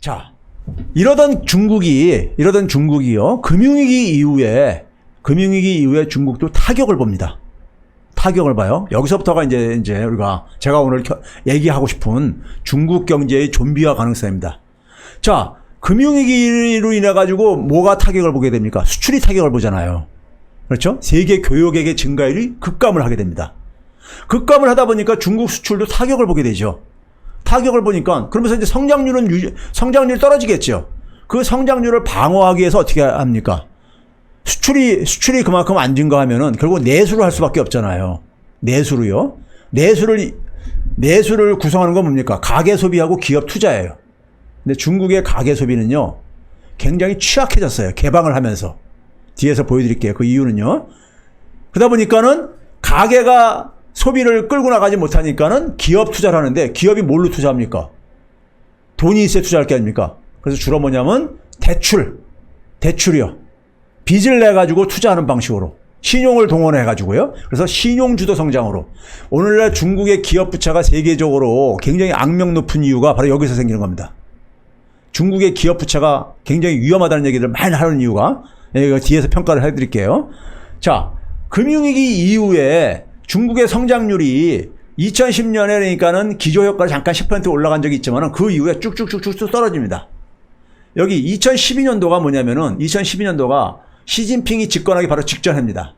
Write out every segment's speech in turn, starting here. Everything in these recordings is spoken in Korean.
자, 이러던 중국이요. 금융위기 이후에 중국도 타격을 봅니다. 타격을 봐요. 여기서부터가 이제 우리가 제가 오늘 얘기하고 싶은 중국 경제의 좀비화 가능성입니다. 자, 금융위기로 인해 가지고 뭐가 타격을 보게 됩니까? 수출이 타격을 보잖아요. 그렇죠? 세계 교역액의 증가율이 급감을 하게 됩니다. 급감을 하다 보니까 중국 수출도 타격을 보게 되죠. 타격을 보니까 그러면서 이제 성장률이 떨어지겠죠. 그 성장률을 방어하기 위해서 어떻게 합니까? 수출이 그만큼 안 증가하면은 결국 내수를 할 수밖에 없잖아요. 내수로요. 내수를 구성하는 건 뭡니까? 가계 소비하고 기업 투자예요. 근데 중국의 가계 소비는요, 굉장히 취약해졌어요. 개방을 하면서. 뒤에서 보여드릴게요. 그 이유는요. 그러다 보니까는 가계가 소비를 끌고 나가지 못하니까는 기업 투자를 하는데 기업이 뭘로 투자합니까? 돈이 있어야 투자할 게 아닙니까? 그래서 주로 뭐냐면 대출이요. 빚을 내가지고 투자하는 방식으로. 신용을 동원해가지고요. 그래서 신용주도 성장으로. 오늘날 중국의 기업 부채가 세계적으로 굉장히 악명 높은 이유가 바로 여기서 생기는 겁니다. 중국의 기업 부채가 굉장히 위험하다는 얘기를 많이 하는 이유가 뒤에서 평가를 해드릴게요. 자, 금융위기 이후에 중국의 성장률이 2010년에 그러니까는 기저효과로 잠깐 10% 올라간 적이 있지만 그 이후에 쭉쭉쭉쭉 떨어집니다. 여기 2012년도가 뭐냐면은 2012년도가 시진핑이 집권하기 바로 직전입니다.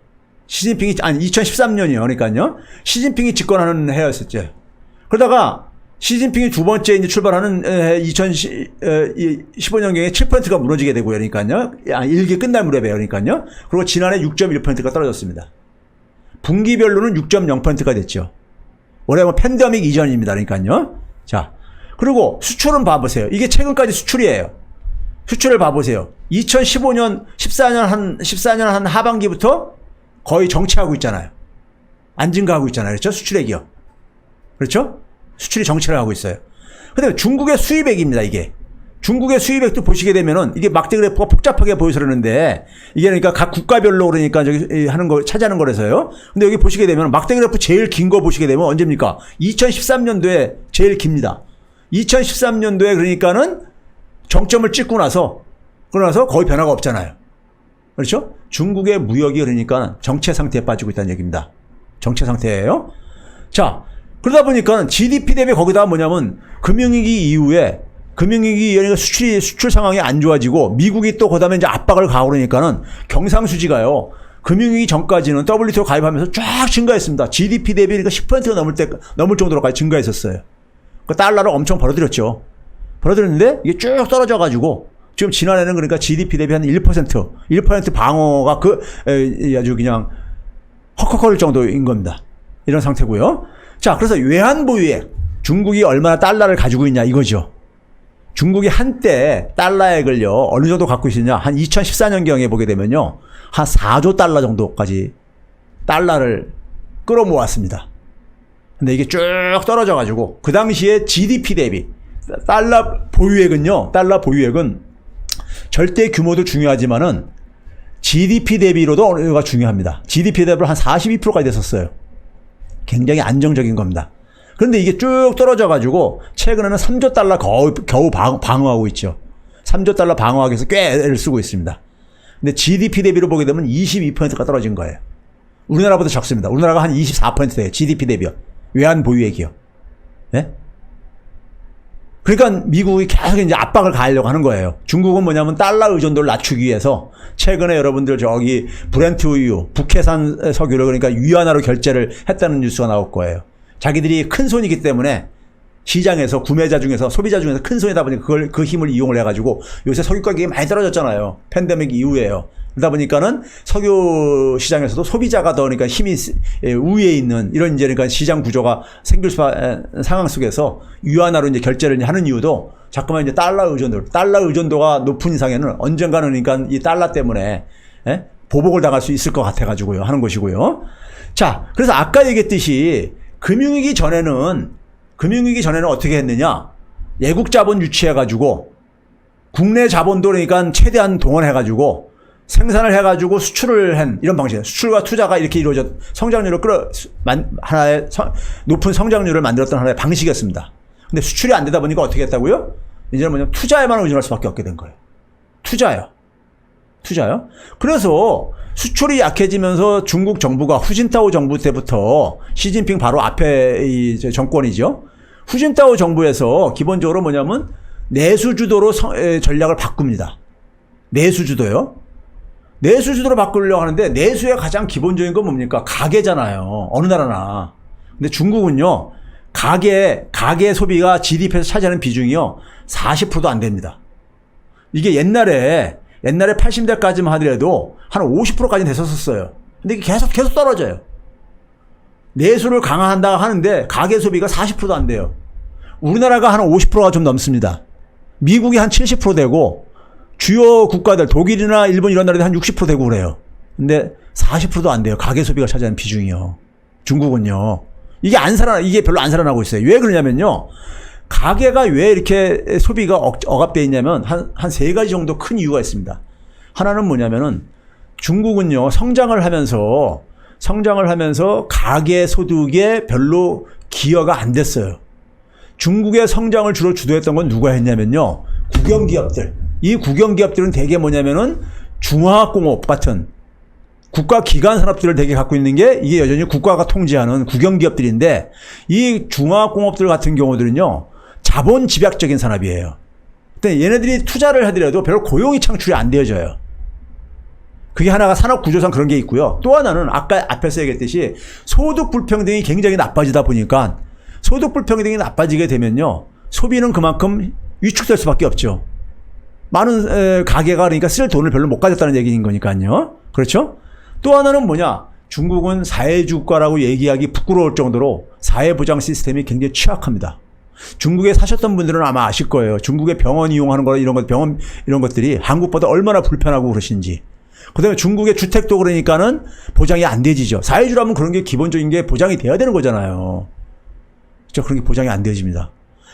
2013년이요. 그러니까요. 시진핑이 집권하는 해였었죠. 그러다가 시진핑이 두 번째 이제 출발하는 2015년경에 7%가 무너지게 되고요. 그러니까요. 1기 끝날 무렵에 그러니까요. 그리고 지난해 6.1%가 떨어졌습니다. 분기별로는 6.0%가 됐죠. 올해 뭐 팬데믹 이전입니다. 그러니까요. 자, 그리고 수출은 봐보세요. 이게 최근까지 수출이에요. 수출을 봐보세요. 2015년, 14년 한 하반기부터 거의 정체하고 있잖아요. 안 증가하고 있잖아요. 그렇죠? 수출액이요. 그렇죠? 수출이 정체를 하고 있어요. 근데 중국의 수입액입니다, 이게. 중국의 수입액도 보시게 되면은 이게 막대 그래프가 복잡하게 보여서 그러는데 이게 그러니까 각 국가별로 그러니까 저기 하는 거 차지하는 거라서요. 근데 여기 보시게 되면 막대 그래프 제일 긴 거 보시게 되면 언제입니까? 2013년도에 제일 깁니다. 2013년도에 그러니까는 정점을 찍고 나서 거의 변화가 없잖아요. 그렇죠? 중국의 무역이 그러니까 정체 상태에 빠지고 있다는 얘기입니다. 정체 상태예요. 자, 그러다 보니까 GDP 대비 거기다 뭐냐면 금융위기 이후에 그러니까 수출 상황이 안 좋아지고 미국이 또 그다음에 이제 압박을 가고 그러니까는 경상수지가요. 금융위기 전까지는 WTO 가입하면서 쫙 증가했습니다. GDP 대비 그러니까 10%가 넘을 정도로까지 증가했었어요. 그 달러를 엄청 벌어들였죠. 벌어들였는데 이게 쭉 떨어져가지고 지금 지난해는 그러니까 GDP 대비 한 1% 방어가 아주 그냥 헉헉거릴 정도인 겁니다. 이런 상태고요. 자, 그래서 외환보유액. 중국이 얼마나 달러를 가지고 있냐 이거죠. 중국이 한때 달러액을요, 어느 정도 갖고 있었냐. 한 2014년경에 보게 되면요. 한 4조 달러 정도까지 달러를 끌어모았습니다. 근데 이게 쭉 떨어져가지고, 그 당시에 GDP 대비, 달러 보유액은 절대 규모도 중요하지만은 GDP 대비로도 어느 정도가 중요합니다. GDP 대비로 한 42%까지 됐었어요. 굉장히 안정적인 겁니다. 그런데 이게 쭉 떨어져가지고 최근에는 3조 달러 겨우 방어하고 있죠. 3조 달러 방어하기 위해서 꽤 애를 쓰고 있습니다. 근데 GDP 대비로 보게 되면 22%가 떨어진 거예요. 우리나라보다 적습니다. 우리나라가 한 24%예요. GDP 대비요. 외환 보유액이요. 네? 그러니까 미국이 계속 이제 압박을 가하려고 하는 거예요. 중국은 뭐냐면 달러 의존도를 낮추기 위해서 최근에 여러분들 저기 브렌트 우유, 북해산 석유를 그러니까 위안화로 결제를 했다는 뉴스가 나올 거예요. 자기들이 큰 손이기 때문에 시장에서 구매자 중에서 소비자 중에서 큰 손이다 보니까 그 힘을 이용을 해가지고 요새 석유 가격이 많이 떨어졌잖아요. 팬데믹 이후에요. 그러다 보니까는 석유 시장에서도 소비자가 더 그러니까 힘이 우위에 있는 이런 이제 그러니까 시장 구조가 생길 상황 속에서 위안화로 이제 결제를 하는 이유도 자꾸만 이제 달러 의존도가 높은 이상에는 언젠가는 그러니까 이 달러 때문에 보복을 당할 수 있을 것 같아가지고요 하는 것이고요. 자, 그래서 아까 얘기했듯이 금융위기 전에는 어떻게 했느냐? 외국 자본 유치해가지고 국내 자본도 그러니까 최대한 동원해가지고 생산을 해가지고 수출을 한 이런 방식이에요. 수출과 투자가 이렇게 성장률을 하나의 높은 성장률을 만들었던 하나의 방식이었습니다. 근데 수출이 안 되다 보니까 어떻게 했다고요? 이제는 뭐냐면 투자에만 의존할 수밖에 없게 된 거예요. 투자요. 그래서 수출이 약해지면서 중국 정부가 후진타오 정부 때부터 시진핑 바로 앞에 이 정권이죠. 후진타오 정부에서 기본적으로 뭐냐면 내수주도로 전략을 바꿉니다. 내수주도요. 내수주도로 바꾸려고 하는데 내수의 가장 기본적인 건 뭡니까? 가계잖아요. 어느 나라나. 근데 중국은요. 가계 소비가 GDP에서 차지하는 비중이요. 40%도 안 됩니다. 이게 옛날에 80년대까지만 하더라도 한 50%까지는 됐었어요. 근데 이게 계속 떨어져요. 내수를 강화한다 하는데 가계 소비가 40%도 안 돼요. 우리나라가 한 50%가 좀 넘습니다. 미국이 한 70% 되고 주요 국가들 독일이나 일본 이런 나라들이 한 60% 되고 그래요. 근데 40%도 안 돼요. 가계 소비가 차지하는 비중이요. 중국은요. 이게 별로 안 살아나고 있어요. 왜 그러냐면요. 가계가 왜 이렇게 소비가 억압되어 있냐면 한 세 가지 정도 큰 이유가 있습니다. 하나는 뭐냐면은 중국은요. 성장을 하면서 가계 소득에 별로 기여가 안 됐어요. 중국의 성장을 주로 주도했던 건 누가 했냐면요. 국영기업들. 이 국영기업들은 대개 뭐냐면은 중화학공업 같은 국가기관 산업들을 되게 갖고 있는 게 이게 여전히 국가가 통제하는 국영기업들인데 이 중화학공업들 같은 경우들은요. 자본 집약적인 산업이에요. 근데 얘네들이 투자를 하더라도 별로 고용이 창출이 안 되어져요. 그게 하나가 산업 구조상 그런 게 있고요. 또 하나는 아까 앞에서 얘기했듯이 소득 불평등이 굉장히 나빠지다 보니까 소득 불평등이 나빠지게 되면요. 소비는 그만큼 위축될 수밖에 없죠. 많은 가게가 그러니까 쓸 돈을 별로 못 가졌다는 얘기인 거니까요. 그렇죠? 또 하나는 뭐냐? 중국은 사회주국가라고 얘기하기 부끄러울 정도로 사회보장 시스템이 굉장히 취약합니다. 중국에 사셨던 분들은 아마 아실 거예요. 중국의 병원 이용하는 거나 병원 이런 것들이 한국보다 얼마나 불편하고 그러신지. 그 다음에 중국의 주택도 그러니까는 보장이 안 되지죠. 사회주라면 그런 게 기본적인 게 보장이 돼야 되는 거잖아요. 그렇죠? 그런 게 보장이 안 되어집니다.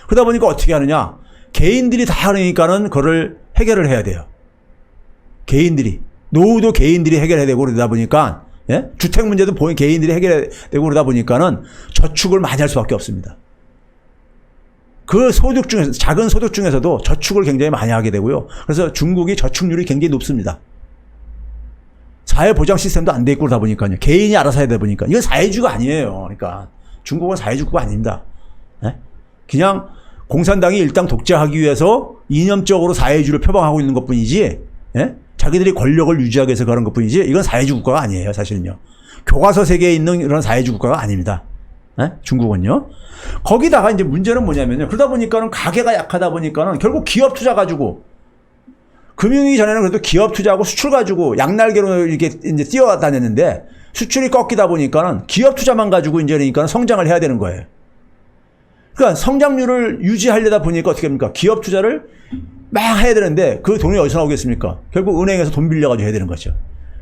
그러다 보니까 어떻게 하느냐? 개인들이 다 그러니까는 그거를 해결을 해야 돼요. 노후도 개인들이 해결해야 되고 그러다 보니까, 예? 주택 문제도 개인들이 해결해야 되고 그러다 보니까는 저축을 많이 할 수밖에 없습니다. 그 소득 중에서, 작은 소득 중에서도 저축을 굉장히 많이 하게 되고요. 그래서 중국이 저축률이 굉장히 높습니다. 사회보장 시스템도 안 돼 있고 그러다 보니까요. 개인이 알아서 해야 되다 보니까. 이건 사회주의가 아니에요. 그러니까. 중국은 사회주의가 아닙니다. 예? 그냥 공산당이 일당 독재하기 위해서 이념적으로 사회주의를 표방하고 있는 것 뿐이지, 예? 자기들이 권력을 유지하기 위해서 그런 것 뿐이지, 이건 사회주의 국가가 아니에요, 사실은요. 교과서 세계에 있는 이런 사회주의 국가가 아닙니다. 예? 중국은요. 거기다가 이제 문제는 뭐냐면요. 그러다 보니까는 가계가 약하다 보니까는 결국 기업 투자 가지고, 금융위기 전에는 그래도 기업 투자하고 수출 가지고 양날개로 이렇게 이제 뛰어다녔는데, 수출이 꺾이다 보니까는 기업 투자만 가지고 이제 그러니까 성장을 해야 되는 거예요. 그러니까 성장률을 유지하려다 보니까 어떻게 합니까? 기업 투자를 막 해야 되는데 그 돈이 어디서 나오겠습니까? 결국 은행에서 돈 빌려가지고 해야 되는 거죠.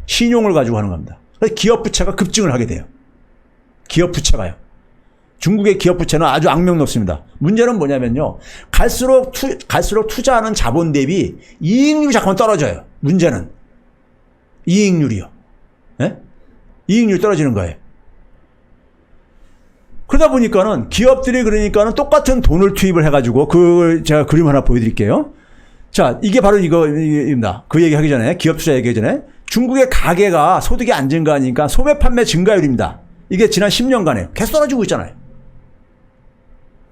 신용을 가지고 하는 겁니다. 그래서 기업 부채가 급증을 하게 돼요. 기업 부채가요. 중국의 기업 부채는 아주 악명 높습니다. 문제는 뭐냐면요. 갈수록 투자하는 자본 대비 이익률이 자꾸만 떨어져요. 문제는. 이익률이요. 예? 이익률이 떨어지는 거예요. 그러다 보니까는 기업들이 그러니까는 똑같은 돈을 투입을 해가지고 제가 그림 하나 보여드릴게요. 자, 이게 바로 이거입니다. 그 얘기 하기 전에, 기업 투자 얘기하기 전에 중국의 가계가 소득이 안 증가하니까 소매 판매 증가율입니다. 이게 지난 10년간에 계속 떨어지고 있잖아요.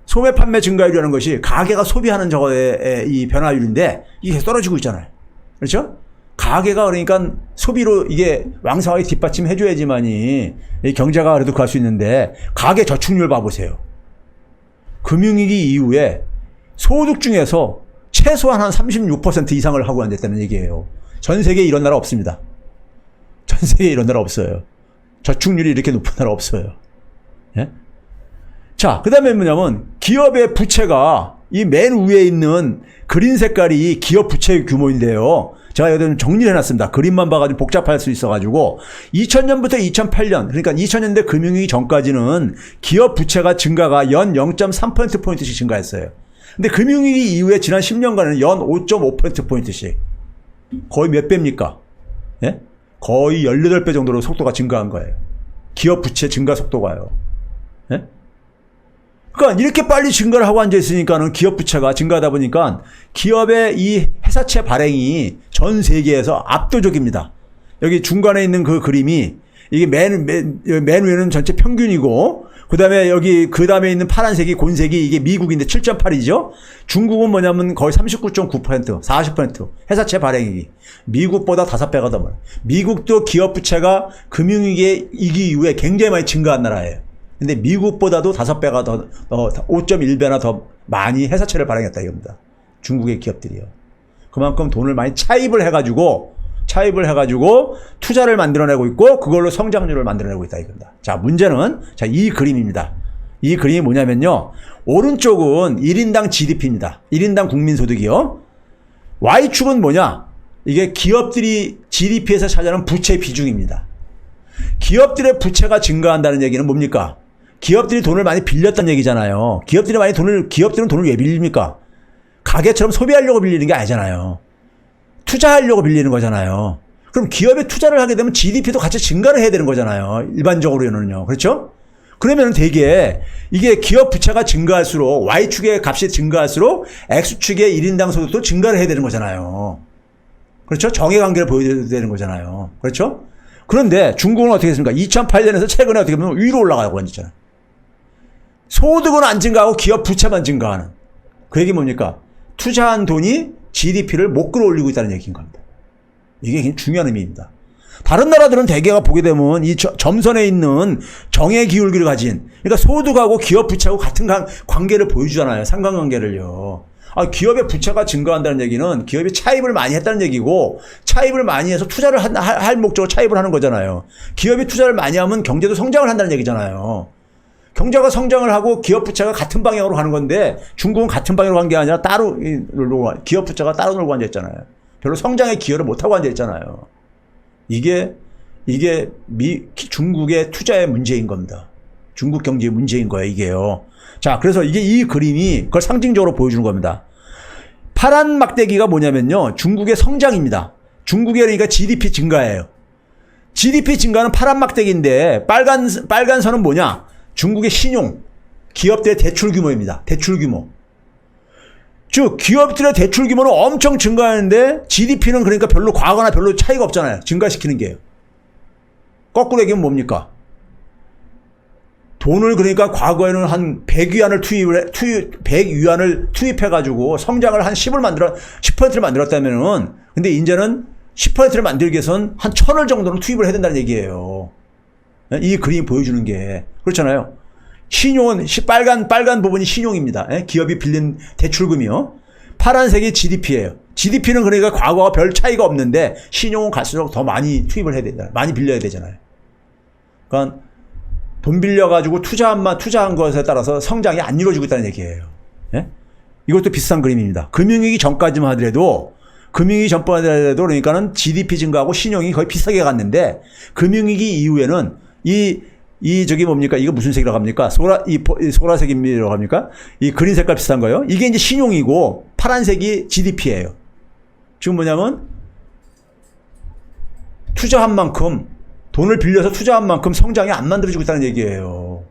소매 판매 증가율이라는 것이 가계가 소비하는 저거의 이 변화율인데 이게 계속 떨어지고 있잖아요. 그렇죠? 가계가 그러니까 소비로 이게 왕성하게 뒷받침해줘야지만이 경제가 그래도 갈 수 있는데 가계 저축률 봐보세요. 금융위기 이후에 소득 중에서 최소한 한 36% 이상을 하고 앉았다는 얘기예요. 전 세계에 이런 나라 없습니다. 전 세계에 이런 나라 없어요. 저축률이 이렇게 높은 나라 없어요. 예? 자, 그 다음에 뭐냐면 기업의 부채가 이 맨 위에 있는 그린 색깔이 기업 부채의 규모인데요. 제가 여기 좀 정리를 해놨습니다. 그림만 봐가지고 복잡할 수 있어가지고 2000년부터 2008년 그러니까 2000년대 금융위기 전까지는 기업 부채가 증가가 연 0.3%포인트씩 증가했어요. 근데 금융위기 이후에 지난 10년간은 연 5.5%포인트씩 거의 몇 배입니까? 예? 거의 18배 정도로 속도가 증가한 거예요. 기업 부채 증가 속도가요. 예? 그러니까 이렇게 빨리 증가를 하고 앉아 있으니까는 기업 부채가 증가하다 보니까 기업의 이 회사채 발행이 전 세계에서 압도적입니다. 여기 중간에 있는 그 그림이 이게 맨 위에는 전체 평균이고 그 다음에 있는 파란색이 곤색이 이게 미국인데 7.8이죠. 중국은 뭐냐면 거의 39.9%, 40% 회사채 발행액이 미국보다 5배가 더 많아요. 미국도 기업 부채가 금융위기 이후에 굉장히 많이 증가한 나라예요. 근데 미국보다도 5배가 더 5.1배나 더 많이 회사채를 발행했다 이겁니다. 중국의 기업들이요. 그만큼 돈을 많이 차입을 해가지고 투자를 만들어내고 있고 그걸로 성장률을 만들어내고 있다 이겁니다. 자, 문제는 이 그림입니다. 이 그림이 뭐냐면요. 오른쪽은 1인당 GDP입니다. 1인당 국민소득이요. Y축은 뭐냐? 이게 기업들이 GDP에서 차지하는 부채 비중입니다. 기업들의 부채가 증가한다는 얘기는 뭡니까? 기업들이 돈을 많이 빌렸다는 얘기잖아요. 기업들은 돈을 왜 빌립니까? 가게처럼 소비하려고 빌리는 게 아니잖아요. 투자하려고 빌리는 거잖아요. 그럼 기업에 투자를 하게 되면 GDP도 같이 증가를 해야 되는 거잖아요. 일반적으로는요. 그렇죠? 그러면 되게 이게 기업 부채가 증가할수록 Y축의 값이 증가할수록 X축의 1인당 소득도 증가를 해야 되는 거잖아요. 그렇죠? 정해관계를 보여야 되는 거잖아요. 그렇죠? 그런데 중국은 어떻게 했습니까? 2008년에서 최근에 어떻게 보면 위로 올라가고 앉았잖아요. 소득은 안 증가하고 기업 부채만 증가하는. 그 얘기 뭡니까? 투자한 돈이 GDP를 못 끌어올리고 있다는 얘기인 겁니다. 이게 굉장히 중요한 의미입니다. 다른 나라들은 대개가 보게 되면 이 점선에 있는 정의 기울기를 가진, 그러니까 소득하고 기업 부채하고 같은 관계를 보여주잖아요. 상관관계를요. 기업의 부채가 증가한다는 얘기는 기업이 차입을 많이 했다는 얘기고, 차입을 많이 해서 투자를 할 목적으로 차입을 하는 거잖아요. 기업이 투자를 많이 하면 경제도 성장을 한다는 얘기잖아요. 경제가 성장을 하고 기업 부채가 같은 방향으로 가는 건데 중국은 같은 방향으로 간 게 아니라 따로 기업 부채가 따로 놀고 앉아있잖아요. 별로 성장에 기여를 못하고 앉아있잖아요. 이게 중국의 투자의 문제인 겁니다. 중국 경제의 문제인 거예요, 이게요. 자, 그래서 이 그림이 그걸 상징적으로 보여주는 겁니다. 파란 막대기가 뭐냐면요. 중국의 성장입니다. 중국의 그러니까 GDP 증가예요. GDP 증가는 파란 막대기인데 빨간 선은 뭐냐? 중국의 신용, 기업들의 대출 규모입니다. 대출 규모. 즉 기업들의 대출 규모는 엄청 증가하는데 GDP는 그러니까 별로 과거나 별로 차이가 없잖아요. 증가시키는 게요. 거꾸로 얘기하면 뭡니까? 돈을 그러니까 과거에는 한 100위안을 100위안을 투입해가지고 성장을 한 10%를 만들었다면은 근데 이제는 10%를 만들기 위해서는 한 1000을 정도는 투입을 해야 된다는 얘기예요. 이 그림이 보여주는 게 그렇잖아요. 신용은 빨간 부분이 신용입니다. 기업이 빌린 대출금이요. 파란색이 GDP예요. GDP는 그러니까 과거와 별 차이가 없는데 신용은 갈수록 더 많이 투입을 해야 된다. 많이 빌려야 되잖아요. 그러니까 돈 빌려가지고 투자한 것에 따라서 성장이 안 이루어지고 있다는 얘기예요. 예? 이것도 비슷한 그림입니다. 금융위기 전까지만 하더라도 그러니까는 GDP 증가하고 신용이 거의 비슷하게 갔는데 금융위기 이후에는 저기 뭡니까? 이거 무슨 색이라고 합니까? 소라색이라고 합니까? 이 그린 색깔 비슷한 거요. 이게 이제 신용이고 파란색이 GDP예요. 지금 뭐냐면 투자한 만큼 돈을 빌려서 투자한 만큼 성장이 안 만들어지고 있다는 얘기예요.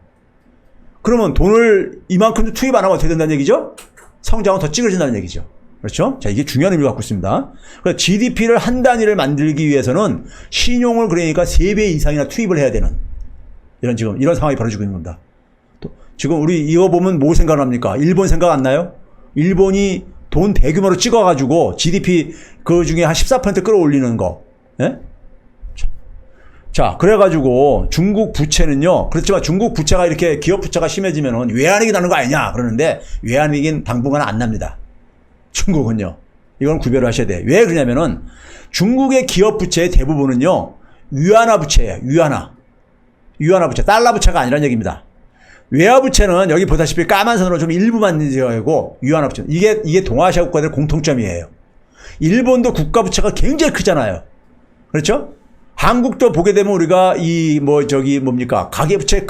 그러면 돈을 이만큼도 투입 안 하면 어떻게 된다는 얘기죠? 성장은 더 찌그러진다는 얘기죠. 그렇죠? 자, 이게 중요한 의미를 갖고 있습니다. 그래서 GDP를 한 단위를 만들기 위해서는 신용을 그러니까 3배 이상이나 투입을 해야 되는 이런 상황이 벌어지고 있는 겁니다. 지금 우리 이거 보면 뭐 생각납니까? 일본 생각 안 나요? 일본이 돈 대규모로 찍어가지고 GDP 그 중에 한 14% 끌어올리는 거. 예? 자, 그래가지고 중국 부채는요. 그렇지만 중국 부채가 이렇게 기업 부채가 심해지면은 외환위기 나는 거 아니냐 그러는데 외환위기는 당분간 안 납니다. 중국은요. 이건 구별을 하셔야 돼요. 왜 그러냐면은 중국의 기업 부채의 대부분은요. 위안화 부채예요. 위안화 부채. 달러 부채가 아니라는 얘기입니다. 외화 부채는 여기 보다시피 까만 선으로 좀 일부만 되고 위안화 부채. 이게 동아시아 국가들의 공통점이에요. 일본도 국가 부채가 굉장히 크잖아요. 그렇죠? 한국도 보게 되면 우리가 가계 부채,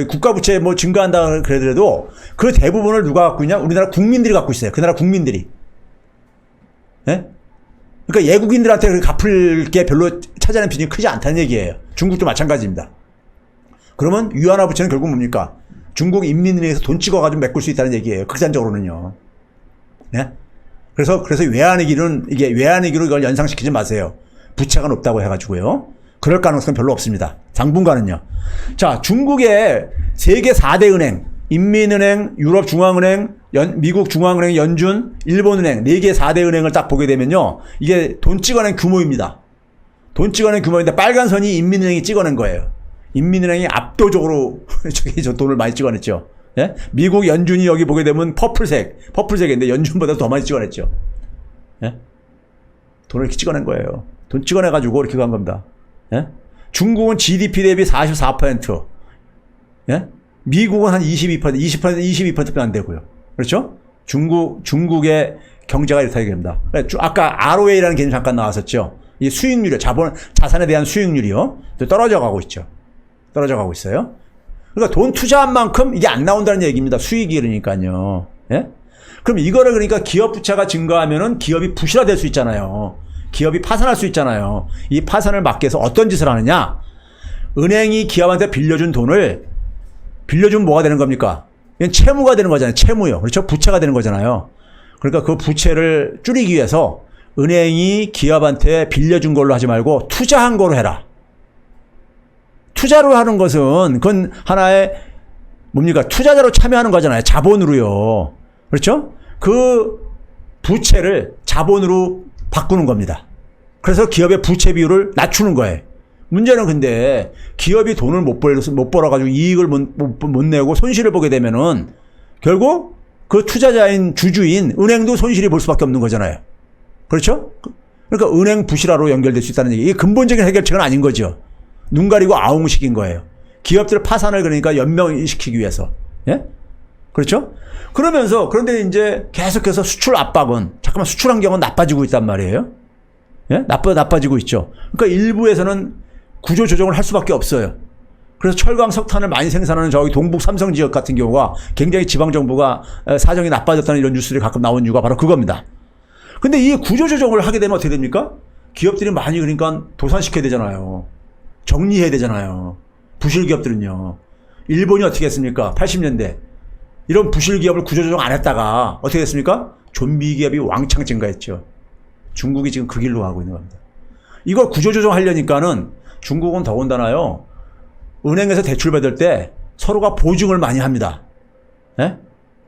국가 부채 증가한다 그러더라도 그 대부분을 누가 갖고 있냐? 우리나라 국민들이 갖고 있어요. 그 나라 국민들이. 예? 그러니까 외국인들한테 갚을 게 별로 차지하는 비중이 크지 않다는 얘기예요. 중국도 마찬가지입니다. 그러면 위안화 부채는 결국 뭡니까? 중국 인민은행에서 돈 찍어가지고 메꿀 수 있다는 얘기예요. 극단적으로는요. 네? 그래서 외환위기는 이게 외환위기로 이걸 연상시키지 마세요. 부채가 높다고 해가지고요. 그럴 가능성은 별로 없습니다. 당분간은요. 자, 중국의 세계 4대 은행, 인민은행, 유럽중앙은행, 미국 중앙은행, 연준, 일본은행 4개 4대 은행을 딱 보게 되면요. 이게 돈 찍어낸 규모입니다. 돈 찍어낸 규모인데 빨간 선이 인민은행이 찍어낸 거예요. 인민은행이 압도적으로 저 돈을 많이 찍어냈죠. 예? 미국 연준이 여기 보게 되면 퍼플색인데 연준보다 더 많이 찍어냈죠. 예? 돈을 이렇게 찍어낸 거예요. 돈 찍어내가지고 이렇게 간 겁니다. 예? 중국은 GDP 대비 44%, 예? 미국은 한 22%도 안 되고요. 그렇죠? 중국의 경제가 이렇다 얘기합니다. 아까 ROA라는 개념 잠깐 나왔었죠. 이 수익률이요. 자산에 대한 수익률이요. 떨어져 가고 있죠. 떨어져 가고 있어요. 그러니까 돈 투자한 만큼 이게 안 나온다는 얘기입니다. 수익이 그러니까요. 예? 그럼 이거를 그러니까 기업 부채가 증가하면은 기업이 부실화될 수 있잖아요. 기업이 파산할 수 있잖아요. 이 파산을 막기 위해서 어떤 짓을 하느냐? 은행이 기업한테 빌려준 돈을 빌려주면 뭐가 되는 겁니까? 이건 채무가 되는 거잖아요. 채무요. 그렇죠? 부채가 되는 거잖아요. 그러니까 그 부채를 줄이기 위해서 은행이 기업한테 빌려준 걸로 하지 말고 투자한 거로 해라. 투자로 하는 것은 그건 하나의 뭡니까? 투자자로 참여하는 거잖아요. 자본으로요. 그렇죠? 그 부채를 자본으로 바꾸는 겁니다. 그래서 기업의 부채 비율을 낮추는 거예요. 문제는 근데 기업이 돈을 못 벌어가지고 이익을 못 내고 손실을 보게 되면은 결국 그 투자자인 주주인 은행도 손실이 볼 수밖에 없는 거잖아요. 그렇죠? 그러니까 은행 부실화로 연결될 수 있다는 얘기. 이게 근본적인 해결책은 아닌 거죠. 눈 가리고 아웅시킨 거예요. 기업들 파산을 그러니까 연명시키기 위해서. 예? 그렇죠? 그런데 이제 계속해서 수출 압박은 잠깐만 수출 환경은 나빠지고 있단 말이에요. 예? 나빠지고 있죠. 그러니까 일부에서는 구조 조정을 할 수밖에 없어요. 그래서 철강 석탄을 많이 생산하는 저기 동북 삼성 지역 같은 경우가 굉장히 지방 정부가 사정이 나빠졌다는 이런 뉴스들이 가끔 나온 이유가 바로 그겁니다. 근데 이 구조 조정을 하게 되면 어떻게 됩니까? 기업들이 많이 그러니까 도산시켜야 되잖아요. 정리해야 되잖아요. 부실 기업들은요. 일본이 어떻게 했습니까? 80년대. 이런 부실 기업을 구조 조정 안 했다가 어떻게 됐습니까? 좀비 기업이 왕창 증가했죠. 중국이 지금 그 길로 가고 있는 겁니다. 이걸 구조 조정하려니까는 중국은 더군다나요. 은행에서 대출 받을 때 서로가 보증을 많이 합니다. 예?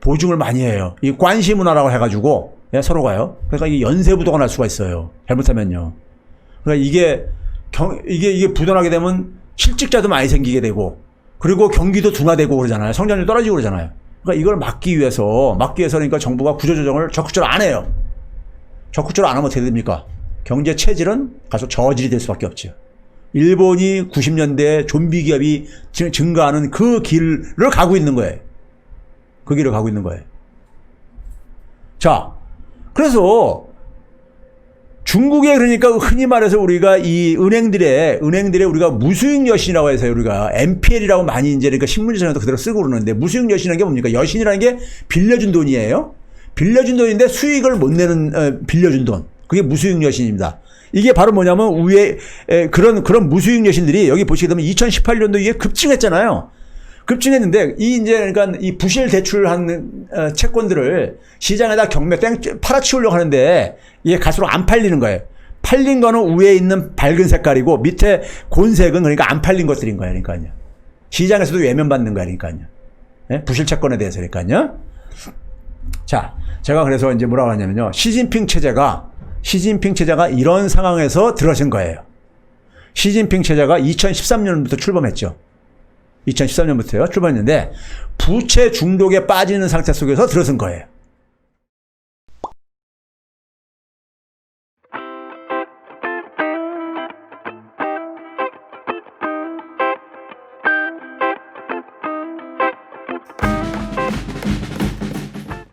보증을 많이 해요. 이 관시 문화라고 해가지고 예? 서로가요. 그러니까 이게 연쇄부도가 날 수가 있어요. 잘못하면요. 그러니까 이게 부도나게 되면 실직자도 많이 생기게 되고 그리고 경기도 둔화되고 그러잖아요. 성장률 떨어지고 그러잖아요. 그러니까 이걸 막기 위해서 그러니까 정부가 구조 조정을 적극적으로 안 해요. 적극적으로 안 하면 어떻게 됩니까? 경제 체질은 가서 저질이 될 수밖에 없죠. 일본이 90년대에 좀비 기업이 증가하는 그 길을 가고 있는 거예요. 그 길을 가고 있는 거예요. 자, 그래서 중국에 그러니까 흔히 말해서 우리가 이 은행들의 우리가 무수익 여신이라고 해서 우리가 MPL이라고 많이 이제 그러니까 신문지에서도 그대로 쓰고 그러는데 무수익 여신이라는 게 뭡니까? 여신이라는 게 빌려준 돈이에요. 빌려준 돈인데 수익을 못 내는 빌려준 돈. 그게 무수익 여신입니다. 이게 바로 뭐냐면 위에 그런 무수익 여신들이 여기 보시게 되면 2018년도에 급증했잖아요. 급증했는데 그러니까 이 부실 대출한 채권들을 시장에다 팔아치우려고 하는데 이게 갈수록 안 팔리는 거예요. 팔린 거는 위에 있는 밝은 색깔이고 밑에 곤색은 그러니까 안 팔린 것들인 거예요. 그러니까요. 시장에서도 외면받는 거예요. 그러니까요. 예? 부실 채권에 대해서 그러니까요. 자, 제가 그래서 이제 뭐라고 하냐면요. 시진핑 체제가 이런 상황에서 들어선 거예요. 시진핑 체제가 2013년부터 출범했죠. 2013년부터요. 출범했는데 부채 중독에 빠지는 상태 속에서 들어선 거예요.